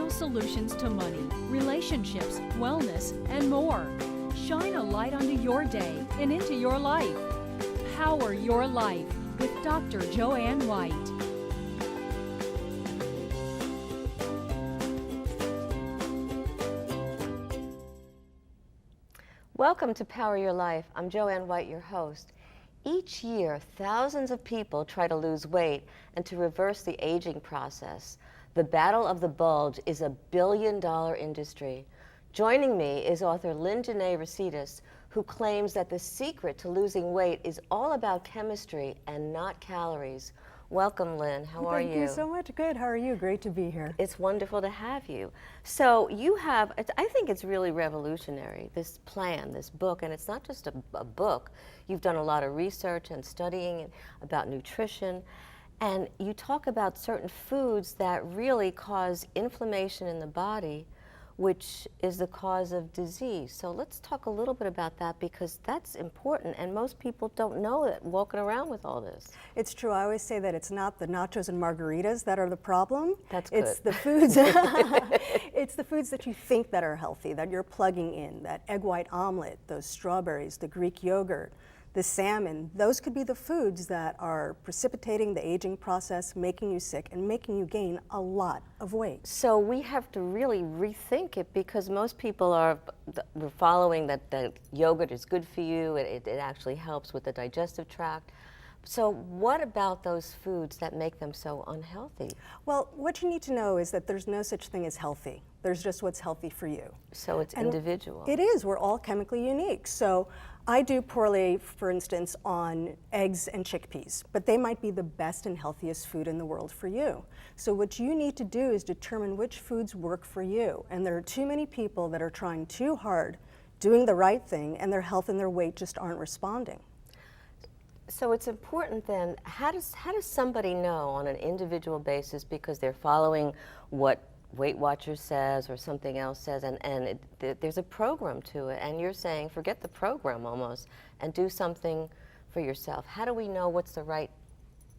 natural solutions to money, relationships, wellness, and more. Shine a light onto your day and into your life. Power Your Life with Dr. Joanne White. Welcome to Power Your Life. I'm Joanne White, your host. Each year, thousands of people try to lose weight and to reverse the aging process. The battle of the bulge is a billion-dollar industry. Joining me is author Lyn-Genet Recitas, who claims that the secret to losing weight is all about chemistry and not calories. Welcome, Lynn. How are you? Thank you so much. Good. How are you? Great to be here. It's wonderful to have you. So you have, I think it's really revolutionary, this plan, this book, and it's not just a book. You've done a lot of research and studying about nutrition, and you talk about certain foods that really cause inflammation in the body, which is the cause of disease. So let's talk a little bit about that, because that's important, and most people don't know it walking around with all this. It's true. I always say that it's not the nachos and margaritas that are the problem. That's good. It's the foods. It's the foods that you think that are healthy, that you're plugging in, that egg white omelet, those strawberries, the Greek yogurt, the salmon. Those could be the foods that are precipitating the aging process, making you sick and making you gain a lot of weight. So we have to really rethink it, because most people are following that yogurt is good for you, it actually helps with the digestive tract. So what about those foods that make them so unhealthy? Well, what you need to know is that there's no such thing as healthy. There's just what's healthy for you. So it's individual. It is. We're all chemically unique. So I do poorly, for instance, on eggs and chickpeas, but they might be the best and healthiest food in the world for you. So what you need to do is determine which foods work for you. And there are too many people that are trying too hard, doing the right thing, and their health and their weight just aren't responding. So it's important then, how does somebody know on an individual basis, because they're following what Weight Watchers says or something else says, and there's a program to it, and you're saying forget the program almost and do something for yourself. How do we know what's the right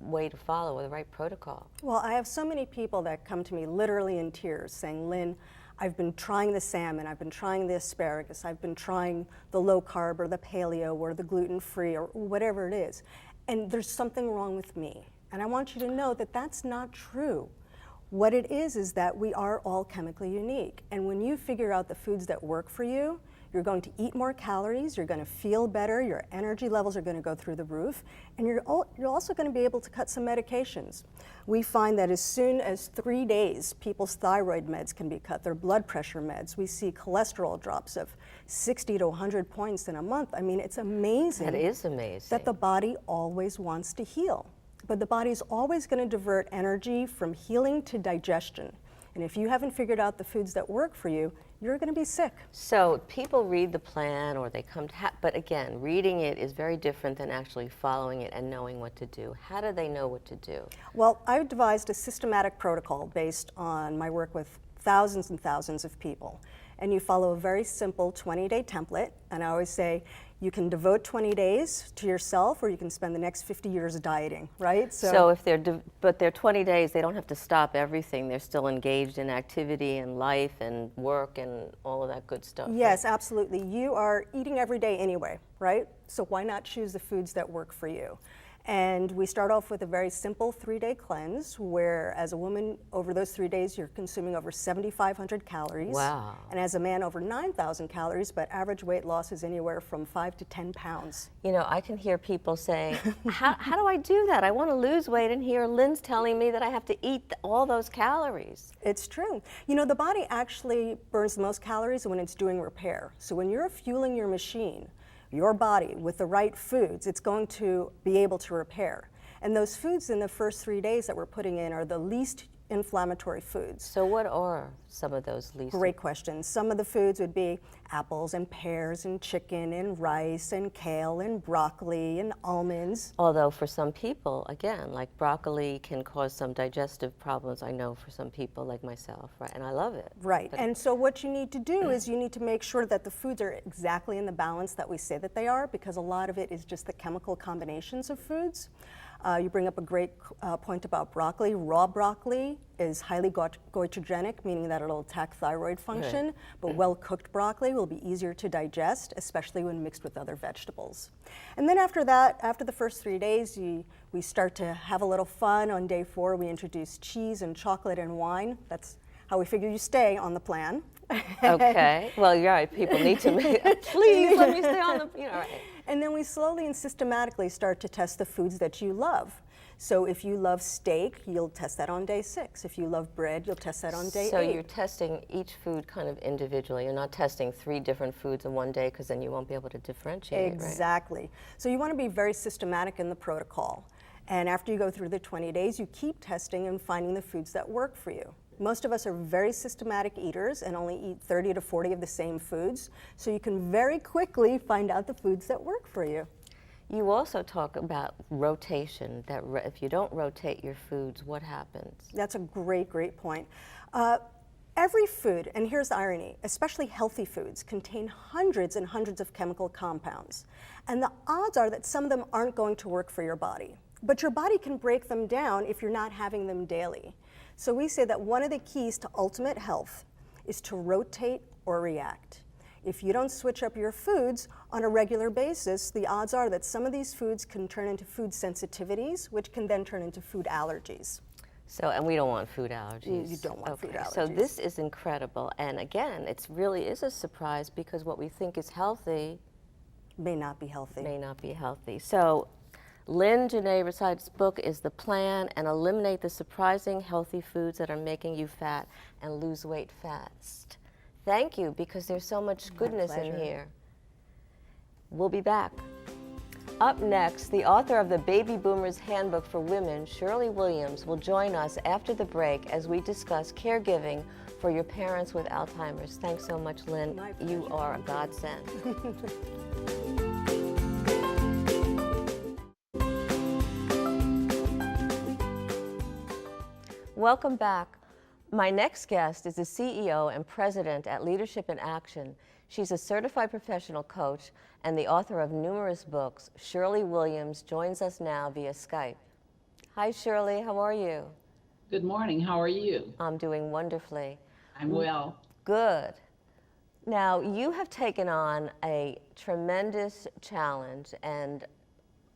way to follow or the right protocol? Well, I have so many people that come to me literally in tears saying, Lynn, I've been trying the salmon, I've been trying the asparagus, I've been trying the low carb or the paleo or the gluten-free or whatever it is, and there's something wrong with me. And I want you to know that that's not true. What it is that we are all chemically unique. And when you figure out the foods that work for you, you're going to eat more calories, you're going to feel better, your energy levels are going to go through the roof, and you're also going to be able to cut some medications. We find that as soon as 3 days, people's thyroid meds can be cut, their blood pressure meds. We see cholesterol drops of 60 to 100 points in a month. I mean, it's amazing. That is amazing. That the body always wants to heal. But the body's always going to divert energy from healing to digestion. And if you haven't figured out the foods that work for you, you're going to be sick. So people read the plan, or they come to, but again, reading it is very different than actually following it and knowing what to do. How do they know what to do? Well, I've devised a systematic protocol based on my work with thousands and thousands of people. And you follow a very simple 20-day template. And I always say, you can devote 20 days to yourself, or you can spend the next 50 years dieting, right? So if but they're 20 days, they don't have to stop everything. They're still engaged in activity and life and work and all of that good stuff. Yes, right? Absolutely. You are eating every day anyway, right? So why not choose the foods that work for you? And we start off with a very simple 3-day cleanse, where as a woman, over those 3 days, you're consuming over 7,500 calories. Wow. And as a man, over 9,000 calories, but average weight loss is anywhere from 5 to 10 pounds. You know, I can hear people saying, how do I do that? I want to lose weight, and here Lynn's telling me that I have to eat all those calories. It's true. You know, the body actually burns the most calories when it's doing repair. So when you're fueling your machine, your body with the right foods, it's going to be able to repair. And those foods in the first 3 days that we're putting in are the least inflammatory foods. So what are some of those least? Great question. Some of the foods would be apples and pears and chicken and rice and kale and broccoli and almonds. Although for some people, again, like broccoli can cause some digestive problems, I know, for some people like myself, right? And I love it. Right. And so what you need to do is you need to make sure that the foods are exactly in the balance that we say that they are, because a lot of it is just the chemical combinations of foods. You bring up a great point about broccoli. Raw broccoli is highly goitrogenic, meaning that it'll attack thyroid function, but well-cooked broccoli will be easier to digest, especially when mixed with other vegetables. And then after that, after the first 3 days, we start to have a little fun. On day 4, we introduce cheese and chocolate and wine. That's how we figure you stay on the plan. Okay. Well, you're right. People need to please let me stay on the, right. And then we slowly and systematically start to test the foods that you love. So if you love steak, you'll test that on day 6. If you love bread, you'll test that on day 8. So you're testing each food kind of individually. You're not testing 3 different foods in one day, because then you won't be able to differentiate. Exactly. Right? So you want to be very systematic in the protocol. And after you go through the 20 days, you keep testing and finding the foods that work for you. Most of us are very systematic eaters and only eat 30 to 40 of the same foods, so you can very quickly find out the foods that work for you. You also talk about rotation, that if you don't rotate your foods, what happens? That's a great, great point. Every food, and here's the irony, especially healthy foods, contain hundreds and hundreds of chemical compounds. And the odds are that some of them aren't going to work for your body. But your body can break them down if you're not having them daily. So we say that one of the keys to ultimate health is to rotate or react. If you don't switch up your foods on a regular basis, the odds are that some of these foods can turn into food sensitivities, which can then turn into food allergies. So, and we don't want food allergies. You don't want food allergies. So this is incredible. And again, it really is a surprise, because what we think is healthy may not be healthy. May not be healthy. So Lyn-Genet Recitas' book is The Plan, and eliminate the surprising healthy foods that are making you fat and lose weight fast. Thank you, because there's so much goodness in here. We'll be back. Up next, the author of the Baby Boomers Handbook for Women, Shirley Williams, will join us after the break as we discuss caregiving for your parents with Alzheimer's. Thanks so much, Lynn. You are a godsend. Welcome back. My next guest is the CEO and president at Leadership in Action. She's a certified professional coach and the author of numerous books. Shirley Williams joins us now via Skype. Hi, Shirley. How are you? Good morning. How are you? I'm doing wonderfully. I'm well. Good. Now, you have taken on a tremendous challenge and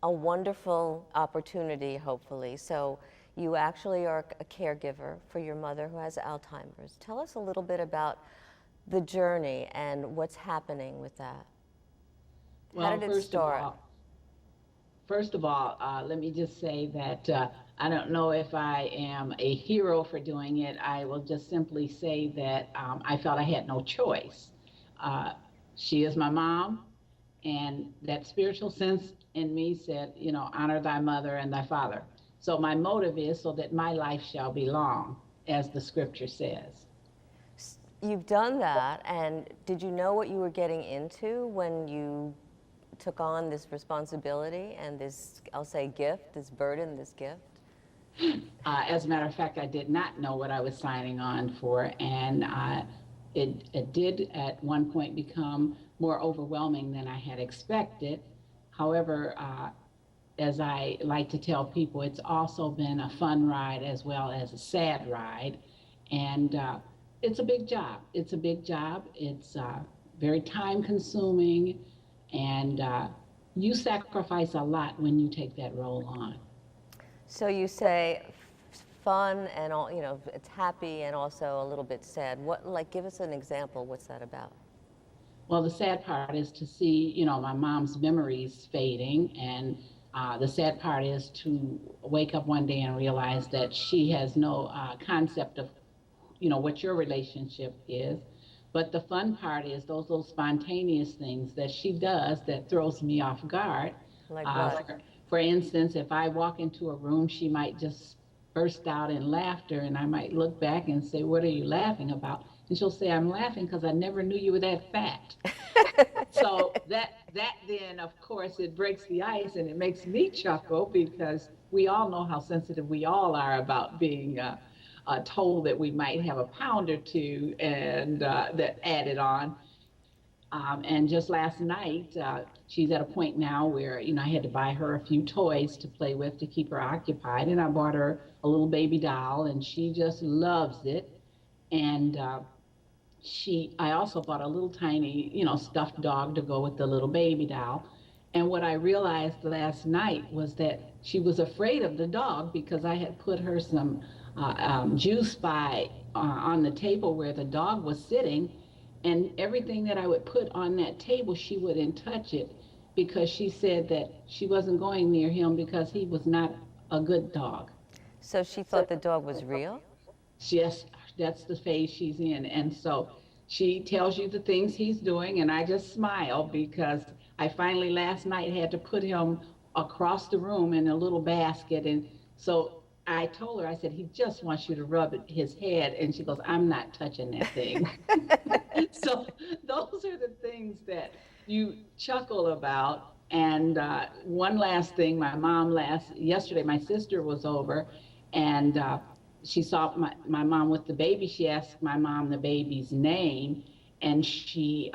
a wonderful opportunity, hopefully. So you actually are a caregiver for your mother who has Alzheimer's. Tell us a little bit about the journey and what's happening with that. Well, how did it start? First of all, let me just say that I don't know if I am a hero for doing it. I will just simply say that I felt I had no choice. She is my mom, and that spiritual sense in me said, you know, honor thy mother and thy father. So my motive is so that my life shall be long, as the scripture says. You've done that, and did you know what you were getting into when you took on this responsibility and this, I'll say, gift, this burden, this gift? As a matter of fact, I did not know what I was signing on for, and it did at one point become more overwhelming than I had expected. However, as I like to tell people, it's also been a fun ride as well as a sad ride. And it's a big job. It's a big job. It's very time consuming, and you sacrifice a lot when you take that role on. So you say fun and all, you know, it's happy and also a little bit sad. What, like, give us an example. What's that about? Well, the sad part is to see, you know, my mom's memories fading, and the sad part is to wake up one day and realize that she has no concept of, you know, what your relationship is. But the fun part is those little spontaneous things that she does that throws me off guard. Like what? For instance, if I walk into a room, she might just burst out in laughter, and I might look back and say, what are you laughing about? And she'll say, I'm laughing because I never knew you were that fat. So that then, of course, it breaks the ice, and it makes me chuckle, because we all know how sensitive we all are about being told that we might have a pound or two and that added on. And just last night, she's at a point now where, I had to buy her a few toys to play with to keep her occupied. And I bought her a little baby doll, and she just loves it. And I also bought a little tiny, stuffed dog to go with the little baby doll. And what I realized last night was that she was afraid of the dog because I had put her some juice on the table where the dog was sitting, and everything that I would put on that table, she wouldn't touch it because she said that she wasn't going near him because he was not a good dog. So she thought the dog was real? Yes, that's the phase she's in. And so she tells you the things he's doing, and I just smile because I finally last night had to put him across the room in a little basket. And so I told her, I said, he just wants you to rub his head. And she goes, I'm not touching that thing. So those are the things that you chuckle about. And one last thing, yesterday my sister was over, and she saw my mom with the baby. She asked my mom the baby's name, and she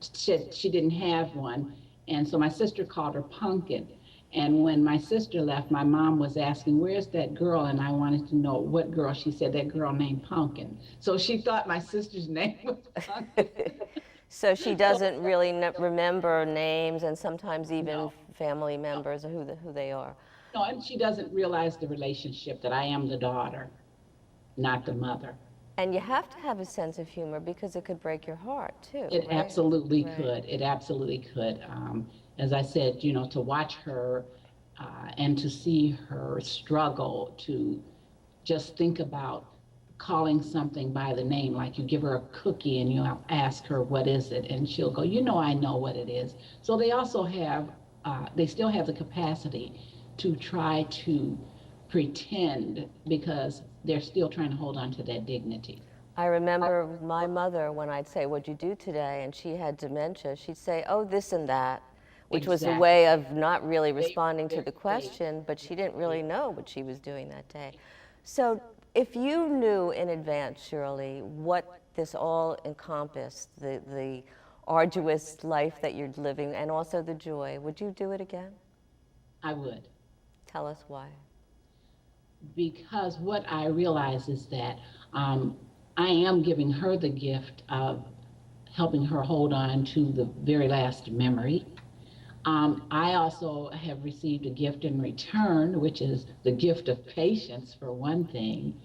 said she didn't have one. And so my sister called her Pumpkin. And when my sister left, my mom was asking, where's that girl? And I wanted to know what girl. She said, that girl named Pumpkin. So she thought my sister's name was Pumpkin. So she doesn't really remember names and sometimes even No. family members or who they are. No, and she doesn't realize the relationship that I am the daughter, not the mother. And you have to have a sense of humor because it could break your heart too. It right? absolutely Right. could. It absolutely could. As I said, to watch her and to see her struggle, to just think about calling something by the name, like you give her a cookie and you ask her, what is it? And she'll go, I know what it is. So they also they still have the capacity to try to pretend because they're still trying to hold on to that dignity. I remember my mother, when I'd say, what'd you do today? And she had dementia, she'd say, oh, this and that, which was a Exactly. way of not really responding to they're the question, but she didn't really know what she was doing that day. So if you knew in advance, Shirley, what this all encompassed, the arduous life that you're living and also the joy, would you do it again? I would. Tell us why. Because what I realize is that I am giving her the gift of helping her hold on to the very last memory. I also have received a gift in return, which is the gift of patience, for one thing.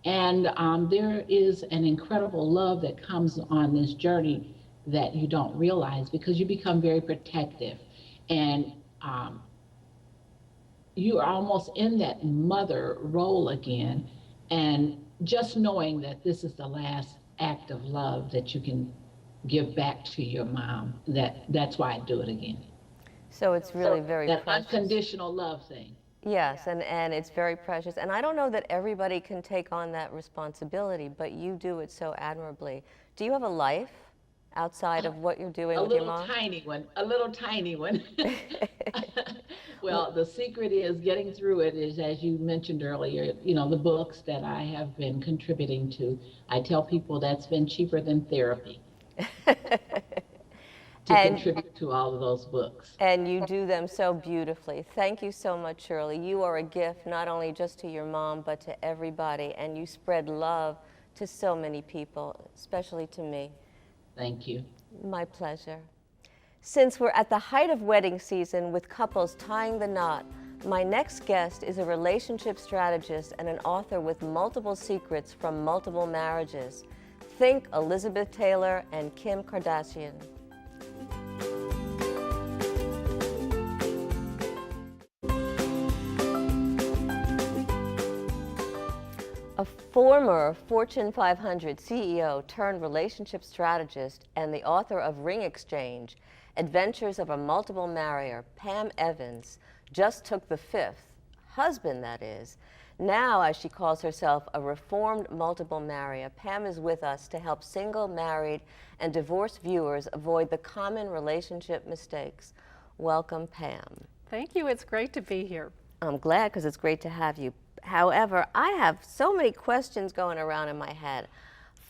And there is an incredible love that comes on this journey that you don't realize because you become very protective. And you are almost in that mother role again. And just knowing that this is the last act of love that you can give back to your mom, that's why I do it again. So it's really very that precious. Unconditional love thing. Yes, and it's very precious. And I don't know that everybody can take on that responsibility, but you do it so admirably. Do you have a life outside of what you're doing with your mom? A little tiny one. Well, the secret is getting through it is, as you mentioned earlier, the books that I have been contributing to. I tell people that's been cheaper than therapy. To contribute to all of those books. And you do them so beautifully. Thank you so much, Shirley. You are a gift not only just to your mom, but to everybody, and you spread love to so many people, especially to me. Thank you. My pleasure. Since we're at the height of wedding season with couples tying the knot, my next guest is a relationship strategist and an author with multiple secrets from multiple marriages. Think Elizabeth Taylor and Kim Kardashian. A former Fortune 500 CEO turned relationship strategist and the author of Ring Exchange, Adventures of a Multiple Marrier, Pam Evans, just took the fifth, husband that is. Now, as she calls herself, a reformed multiple marrier, Pam is with us to help single, married, and divorced viewers avoid the common relationship mistakes. Welcome, Pam. Thank you. It's great to be here. I'm glad because it's great to have you. However, I have so many questions going around in my head.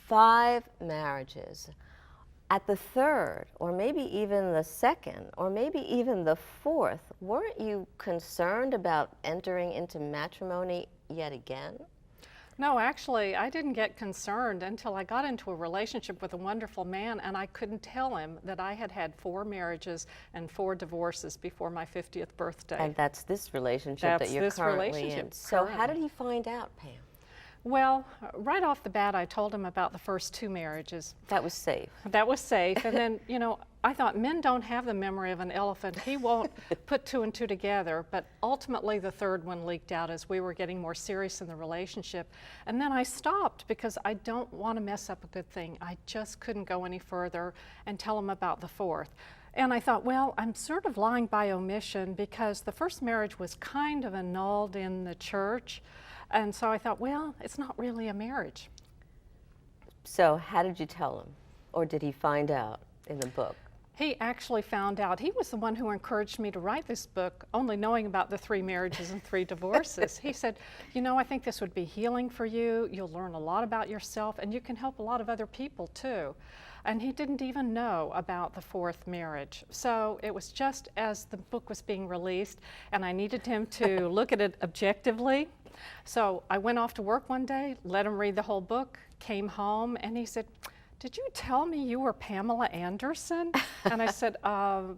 5 marriages. At the third, or maybe even the second, or maybe even the fourth, weren't you concerned about entering into matrimony yet again? No, actually, I didn't get concerned until I got into a relationship with a wonderful man, and I couldn't tell him that I had had 4 marriages and 4 divorces before my 50th birthday. And that's this relationship that you're currently in. So how did he find out, Pam? Well, right off the bat, I told him about the first 2 marriages. That was safe. That was safe. And then, you know, I thought men don't have the memory of an elephant. He won't put 2 and 2 together. But ultimately, the third one leaked out as we were getting more serious in the relationship. And then I stopped because I don't want to mess up a good thing. I just couldn't go any further and tell him about the fourth. And I thought, well, I'm sort of lying by omission because the first marriage was kind of annulled in the church. And so I thought, well, it's not really a marriage. So how did you tell him? Or did he find out in the book? He actually found out. He was the one who encouraged me to write this book, only knowing about the 3 marriages and 3 divorces. He said, you know, I think this would be healing for you. You'll learn a lot about yourself, and you can help a lot of other people too. And he didn't even know about the 4th marriage. So it was just as the book was being released, and I needed him to look at it objectively. So I went off to work one day, let him read the whole book, came home, and he said, did you tell me you were Pamela Anderson? And I said, I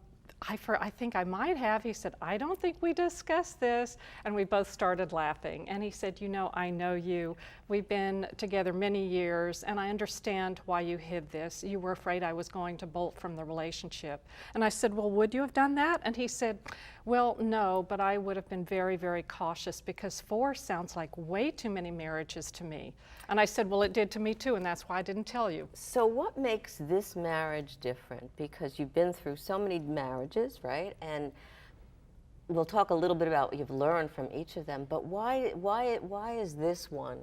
think I might have. He said, I don't think we discussed this. And we both started laughing. And he said, you know, I know you. We've been together many years, and I understand why you hid this. You were afraid I was going to bolt from the relationship. And I said, well, would you have done that? And he said, well, no, but I would have been very, very cautious because 4 sounds like way too many marriages to me. And I said, well, it did to me too, and that's why I didn't tell you. So what makes this marriage different? Because you've been through so many marriages, right? And we'll talk a little bit about what you've learned from each of them, but why is this one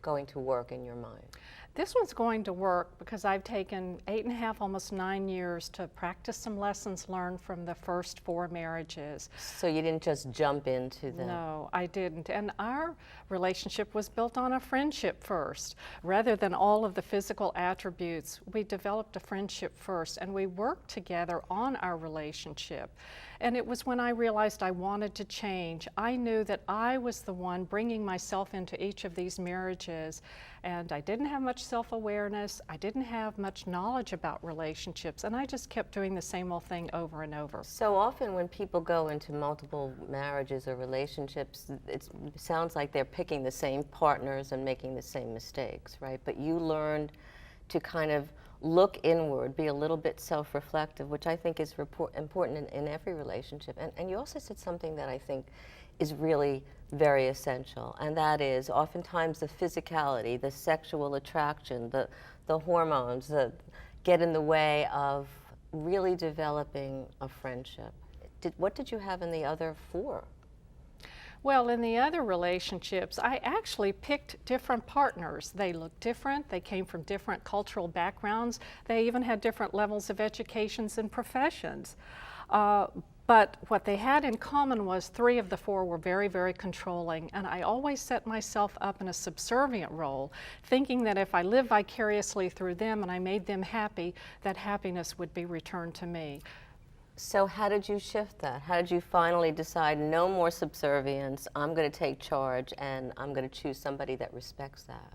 going to work in your mind? This one's going to work because I've taken 8.5, almost 9 years to practice some lessons learned from the first 4 marriages. So you didn't just jump into them? No, I didn't. And our relationship was built on a friendship first. Rather than all of the physical attributes, we developed a friendship first, and we worked together on our relationship. And it was when I realized I wanted to change. I knew that I was the one bringing myself into each of these marriages, and I didn't have much self-awareness. I didn't have much knowledge about relationships, and I just kept doing the same old thing over and over. So often when people go into multiple marriages or relationships, it sounds like they're picking the same partners and making the same mistakes, right? But you learned to kind of look inward, be a little bit self-reflective, which I think is important in every relationship. And you also said something that I think is really very essential, and that is oftentimes the physicality, the sexual attraction, the hormones that get in the way of really developing a friendship. What did you have in the other 4? Well, in the other relationships, I actually picked different partners. They looked different, they came from different cultural backgrounds, they even had different levels of educations and professions. But what they had in common was 3 of the 4 were very, very controlling, and I always set myself up in a subservient role, thinking that if I lived vicariously through them and I made them happy, that happiness would be returned to me. So how did you shift that? How did you finally decide no more subservience, I'm going to take charge and I'm going to choose somebody that respects that?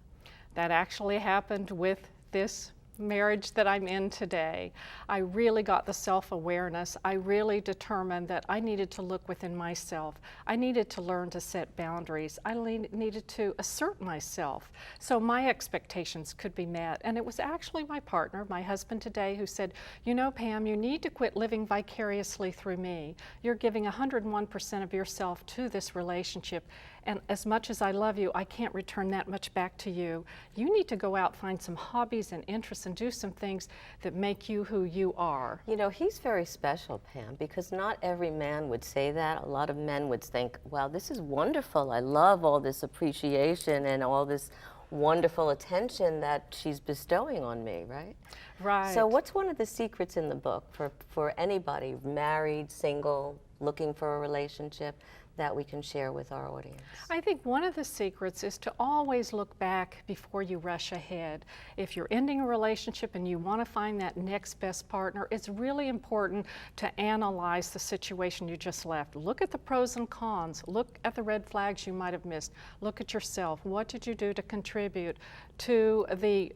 That actually happened with this marriage that I'm in today. I really got the self-awareness. I really determined that I needed to look within myself. I needed to learn to set boundaries. I needed to assert myself so my expectations could be met. And it was actually my partner, my husband today, who said, you know, Pam, you need to quit living vicariously through me. You're giving 101% of yourself to this relationship. And as much as I love you, I can't return that much back to you. You need to go out, find some hobbies and interests, and do some things that make you who you are. You know, he's very special, Pam, because not every man would say that. A lot of men would think, wow, this is wonderful. I love all this appreciation and all this wonderful attention that she's bestowing on me, right? Right. So what's one of the secrets in the book for anybody, married, single, looking for a relationship, that we can share with our audience? I think one of the secrets is to always look back before you rush ahead. If you're ending a relationship and you want to find that next best partner, it's really important to analyze the situation you just left. Look at the pros and cons. Look at the red flags you might have missed. Look at yourself. What did you do to contribute to the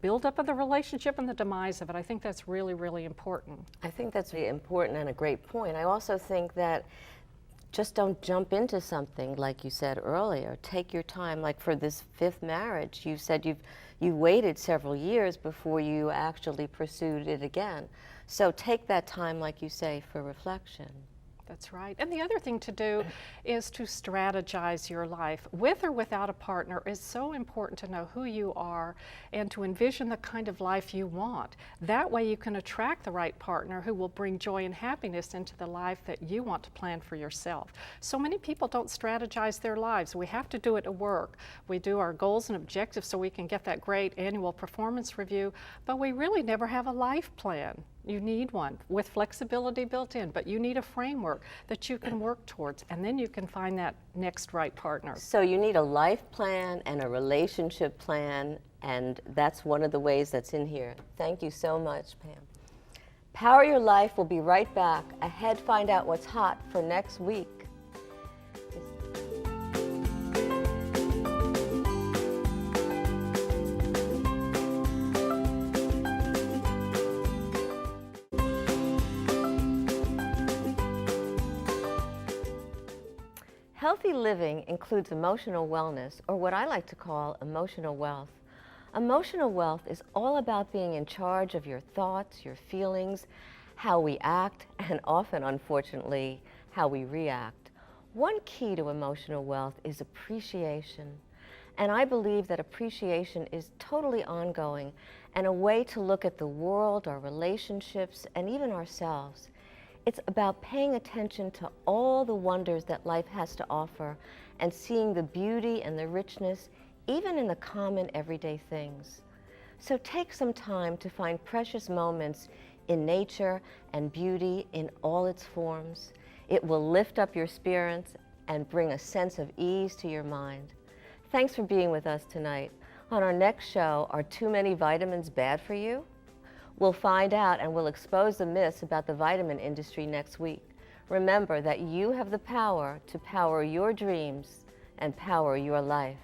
buildup of the relationship and the demise of it? I think that's really, really important. I think that's really important and a great point. I also think that just don't jump into something, like you said earlier. Take your time. Like for this 5th marriage, you said you waited several years before you actually pursued it again. So take that time, like you say, for reflection. That's right. And the other thing to do is to strategize your life. With or without a partner, it's so important to know who you are and to envision the kind of life you want. That way you can attract the right partner who will bring joy and happiness into the life that you want to plan for yourself. So many people don't strategize their lives. We have to do it at work. We do our goals and objectives so we can get that great annual performance review, but we really never have a life plan. You need one with flexibility built in, but you need a framework that you can work towards, and then you can find that next right partner. So you need a life plan and a relationship plan, and that's one of the ways that's in here. Thank you so much, Pam. Power Your Life will be right back. Ahead, find out what's hot for next week. Healthy living includes emotional wellness, or what I like to call emotional wealth. Emotional wealth is all about being in charge of your thoughts, your feelings, how we act, and often, unfortunately, how we react. One key to emotional wealth is appreciation. And I believe that appreciation is totally ongoing and a way to look at the world, our relationships, and even ourselves. It's about paying attention to all the wonders that life has to offer and seeing the beauty and the richness even in the common everyday things. So take some time to find precious moments in nature and beauty in all its forms. It will lift up your spirits and bring a sense of ease to your mind. Thanks for being with us tonight. On our next show, are too many vitamins bad for you? We'll find out, and we'll expose the myths about the vitamin industry next week. Remember that you have the power to power your dreams and power your life.